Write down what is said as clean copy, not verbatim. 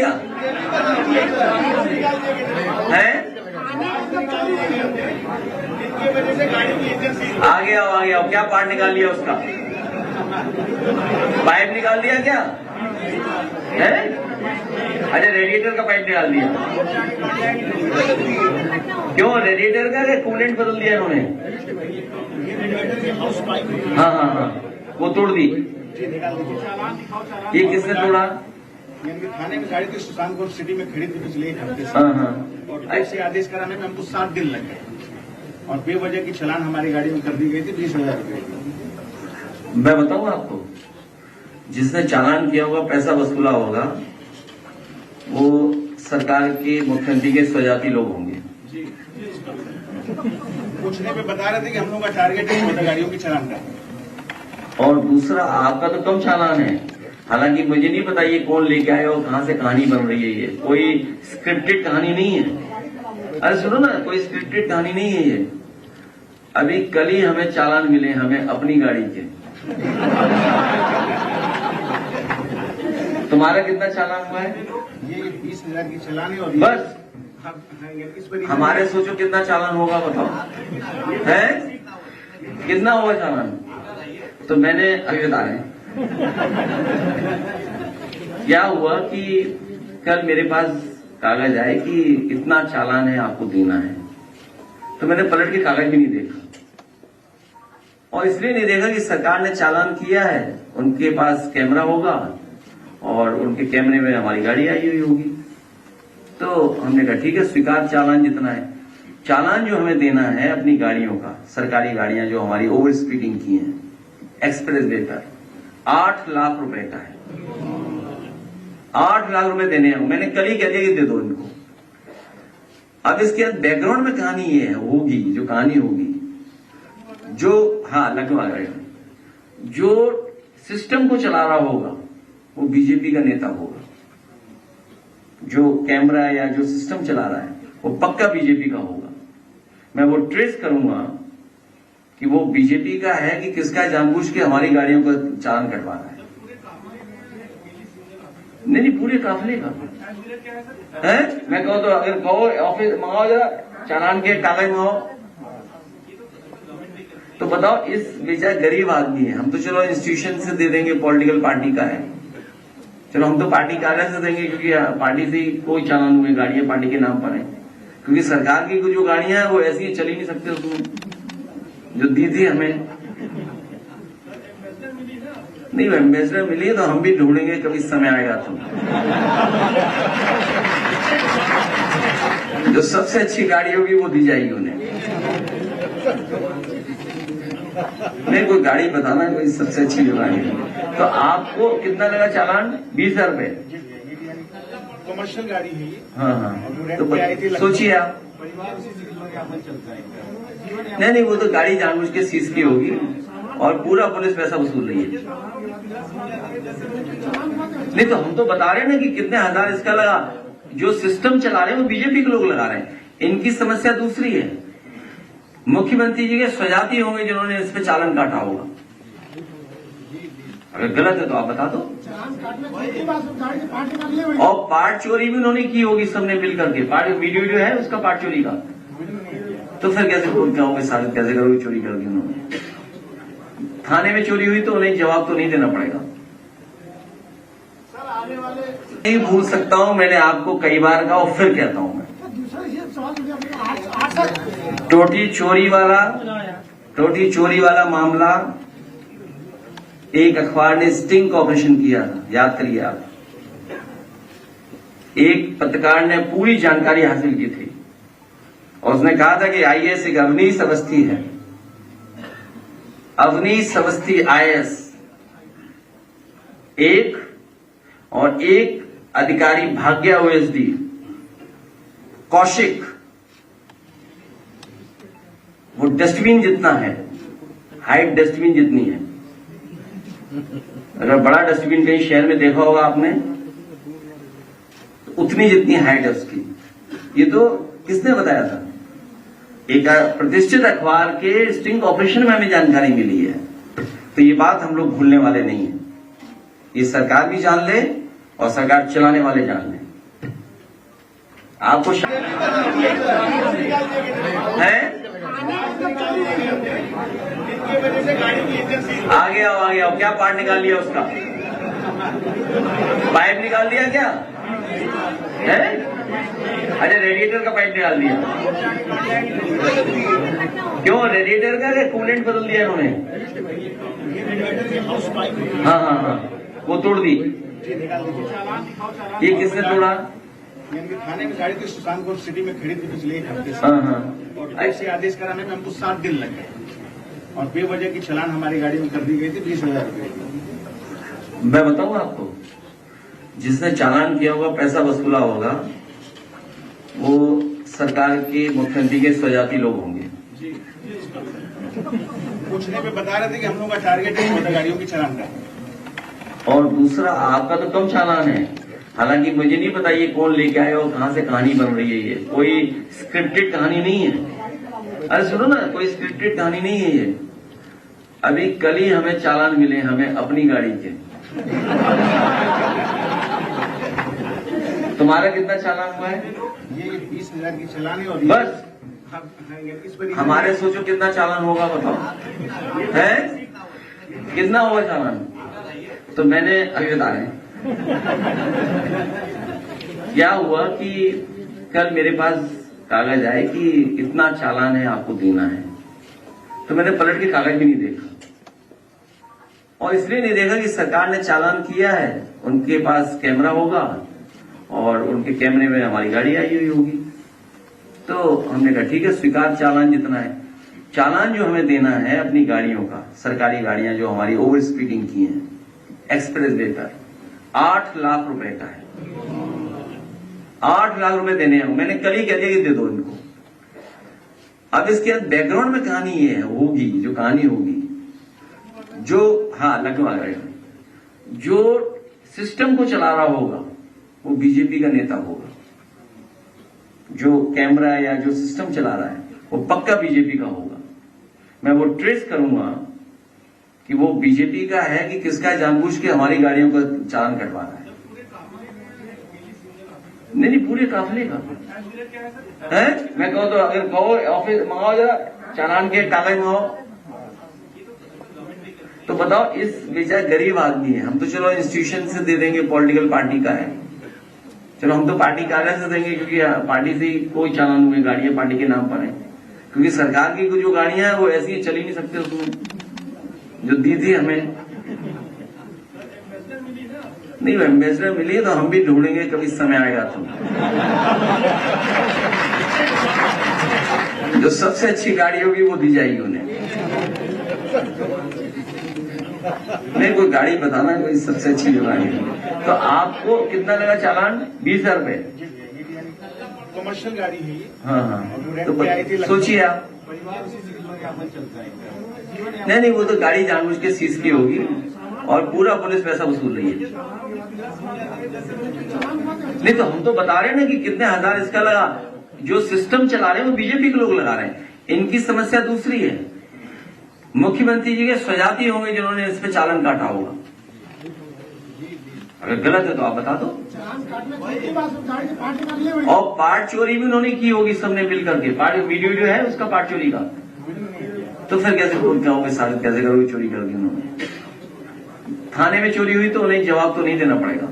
दिया है? आगे आओ, क्या पार्ट निकाल लिया उसका? पाइप निकाल दिया क्या है? अरे रेडिएटर का पाइप निकाल दिया। क्यों? रेडिएटर का कूलेंट बदल दिया इन्होंने? हाँ, वो तोड़ दी। ये किसने तोड़ा? थाने में गाड़ी थी, सुल्तानपुर सिटी में खड़ी थी पिछले एक हफ्ते से। और ऐसे आदेश कराने में हमको 7 दिन लग गए और बेवजह की चालान हमारी गाड़ी में कर दी गई थी 20,000 रुपये। मैं बताऊं आपको, जिसने चालान किया होगा, पैसा वसूला होगा, वो सरकार के मुख्यमंत्री के स्वजाती लोग होंगे। पूछने पे बता रहे थे कि हम लोग का टारगेट है गाड़ियों की चालान का। और दूसरा, आपका तो कम चालान है, हालांकि मुझे नहीं पता ये कौन लेके आया और कहां से कहानी बन रही है। ये कोई स्क्रिप्टेड कहानी नहीं है। अरे सुनो ना, कोई स्क्रिप्टेड कहानी नहीं है ये। अभी कल ही हमें चालान मिले, हमें अपनी गाड़ी के। तुम्हारा कितना चालान हुआ है? ये 20,000 की चालान है। और बस हमारे सोचो कितना चालान होगा, बताओ है कितना होगा चालान? तो मैंने अभी बता रहे क्या हुआ कि कल मेरे पास कागज आए कि इतना चालान है, आपको देना है। तो मैंने पलट के कागज भी नहीं देखा, और इसलिए नहीं देखा कि सरकार ने चालान किया है, उनके पास कैमरा होगा और उनके कैमरे में हमारी गाड़ी आई हुई होगी। तो हमने कहा ठीक है, स्वीकार चालान जितना है। चालान जो हमें देना है अपनी गाड़ियों का, सरकारी गाड़ियां जो हमारी ओवर स्पीडिंग की हैं, एक्सप्रेस वे पर 8 लाख रुपए का है। 8 लाख रुपए देने हैं। मैंने कल ही कह दिया कि दे दो इनको। अब इसके बैकग्राउंड में कहानी ये होगी, जो कहानी होगी, जो लगवा रहे, जो सिस्टम को चला रहा होगा वो बीजेपी का नेता होगा। जो कैमरा या जो सिस्टम चला रहा है वो पक्का बीजेपी का होगा। मैं वो ट्रेस करूंगा कि वो बीजेपी का है कि किसका, जानबूझ के हमारी गाड़ियों का चालान कटवा रहा है। नहीं, पूरे काफिले का है। मैं कहूँ तो, अगर कहो ऑफिस मंगाओ, जरा चालान के कागज मंगाओ, तो बताओ। इस बेचारा गरीब आदमी है, हम तो चलो इंस्टीट्यूशन से दे देंगे, पॉलिटिकल पार्टी का है, चलो हम तो पार्टी कागज से देंगे, क्योंकि पार्टी से कोई चालान हुए, गाड़ियां पार्टी के नाम पर है। क्योंकि सरकार की जो गाड़ियां हैं वो ऐसी चल ही नहीं सकते, उसमें जो दी थी हमें। नहीं, एम्बेसडर मिली है तो हम भी ढूंढेंगे, कभी समय आएगा तो। जो सबसे अच्छी गाड़ी होगी वो दी जाएगी उन्हें। नहीं, कोई गाड़ी बताना, कोई सबसे अच्छी जो गाड़ी है। तो आपको कितना लगा चालान? 20,000 रुपए। कमर्शियल गाड़ी है ये। हाँ। तो सोचिए आप। नहीं, वो तो गाड़ी जानबूझ के सीज की होगी और पूरा पुलिस पैसा वसूल रही है। नहीं, तो हम तो बता रहे हैं ना कि कितने हजार इसका लगा। जो सिस्टम चला रहे हैं वो बीजेपी के लोग लगा रहे हैं। इनकी समस्या दूसरी है, मुख्यमंत्री जी के स्वजाती होंगे जिन्होंने इस पे चालान काटा होगा। अगर गलत है तो आप बता दो। और पार्ट चोरी भी उन्होंने की होगी, सबने मिल करके। पार्ट वीडियो जो है उसका पार्ट चोरी का, तो फिर कैसे कहोगे, साबित कैसे करोगे चोरी कर दी उन्होंने? थाने में चोरी हुई तो उन्हें जवाब तो नहीं देना पड़ेगा। नहीं भूल सकता हूं, मैंने आपको कई बार कहा और फिर कहता हूं मैं। टोटी चोरी वाला मामला, एक अखबार ने स्टिंग का ऑपरेशन किया था, याद करिए आप। एक पत्रकार ने पूरी जानकारी हासिल की थी और उसने कहा था कि आईएएस एक अवनीश अवस्थी है। अवनीश अवस्थी आईएएस एक, और एक अधिकारी भाग्या ओएसडी कौशिक, वो डस्टबिन जितना है, हाइट डस्टबिन जितनी है। अगर बड़ा डस्टबिन कहीं शहर में देखा होगा आपने, तो उतनी जितनी हाइट है उसकी। ये तो किसने बताया था? एक प्रतिष्ठित अखबार के स्टिंग ऑपरेशन में हमें जानकारी मिली है। तो ये बात हम लोग भूलने वाले नहीं है। ये सरकार भी जान ले और सरकार चलाने वाले जान ले। आपको है इनकी वजह से गाड़ी की एजेंसी आगे आओ क्या पार्ट निकाल लिया उसका? पाइप निकाल दिया क्या है? अरे रेडिएटर का पाइप निकाल दिया। क्यों रेडिएटर का कूलेंट बदल दिया इन्होंने? हाँ वो तोड़ दी। ये किसने तोड़ा? यानी थाने में गाड़ी थी सुल्तानपुर सिटी में खड़ी थी पिछले एक हफ्ते से। और ऐसे आदेश कराने में हमको 7 दिन लग गए और बेवजह की चलान हमारी गाड़ी में कर दी गई थी 20,000 रुपये। मैं बताऊं आपको, जिसने चालान किया होगा, पैसा वसूला होगा, वो सरकार के मुख्यमंत्री के स्वजाती लोग होंगे। पूछने पे बता रहे थे कि हम लोग का टारगेट है मोटर गाड़ियों की चलान का। और दूसरा, आपका तो कम चालान है, हालांकि मुझे नहीं पता ये कौन लेके आया और कहां से कहानी बन रही है। ये कोई स्क्रिप्टेड कहानी नहीं है। अरे सुनो ना, कोई स्क्रिप्टेड कहानी नहीं है ये। अभी कल ही हमें चालान मिले, हमें अपनी गाड़ी के। तुम्हारा कितना चालान हुआ है? ये 20,000 की चलान है। और बस इस पर हमारे सोचो कितना चालान होगा, बताओ है कितना होगा चालान? तो मैंने अभी बता रहे क्या हुआ कि कल मेरे पास कागज आए कि इतना चालान है, आपको देना है। तो मैंने पलट के कागज भी नहीं देखा, और इसलिए नहीं देखा कि सरकार ने चालान किया है, उनके पास कैमरा होगा और उनके कैमरे में हमारी गाड़ी आई हुई होगी। तो हमने कहा ठीक है, स्वीकार चालान जितना है। चालान जो हमें देना है अपनी गाड़ियों का, सरकारी गाड़ियां जो हमारी ओवर स्पीडिंग की हैं, एक्सप्रेस वे पर 8 लाख रुपए का है। 8 लाख रुपए देने हैं। मैंने कल ही कह दिया कि दे दो इनको। अब इसके बाद बैकग्राउंड में कहानी ये होगी, जो कहानी होगी, जो लगभग जो सिस्टम को चला रहा होगा वो बीजेपी का नेता होगा। जो कैमरा या जो सिस्टम चला रहा है वो पक्का बीजेपी का होगा। मैं वो ट्रेस करूंगा कि वो बीजेपी का है कि किसका, जानबूझ के हमारी गाड़ियों का चालान कटवा रहा है। नहीं पूरे काफिले का है। मैं कहूँ तो अगर कहो ऑफिस मंगाओ, जरा चालान के कागज मंगाओ, तो बताओ इस बेचारा गरीब आदमी है। हम तो चलो इंस्टीट्यूशन से दे देंगे, पॉलिटिकल पार्टी का है, चलो हम तो पार्टी कागज से देंगे, क्योंकि पार्टी से ही कोई चालान हुए, गाड़ियां पार्टी के नाम पर है। क्योंकि सरकार की जो गाड़ियां हैं वो ऐसी चल ही नहीं सकते, उसमें जो दी थी हमें। नहीं एम्बेसडर मिली तो हम भी ढूंढेंगे, कभी समय आएगा तो। जो सबसे अच्छी गाड़ी होगी वो दी जाएगी उन्हें। नहीं कोई गाड़ी बताना, कोई सबसे अच्छी जो गाड़ी है। तो आपको कितना लगा चालान? 20,000 रुपए। कमर्शियल गाड़ी है ये। हाँ तो सोचिए आप। नहीं वो तो गाड़ी जानबूझ के सीज की होगी और पूरा पुलिस पैसा वसूल रही है। नहीं तो हम तो बता रहे हैं ना कि कितने हजार इसका लगा। जो सिस्टम चला रहे हैं वो बीजेपी के लोग लगा रहे हैं। इनकी समस्या दूसरी है, मुख्यमंत्री जी के स्वजाती होंगे जिन्होंने इस पे चालान काटा होगा। अगर गलत है तो आप बता दो। और पार्ट चोरी भी उन्होंने की होगी, सबने मिल करके। पार्ट वीडियो जो है उसका पार्ट चोरी का, तो फिर कैसे कहोगे, साबित कैसे करोगे चोरी कर दी उन्होंने? थाने में चोरी हुई तो उन्हें जवाब तो नहीं देना पड़ेगा।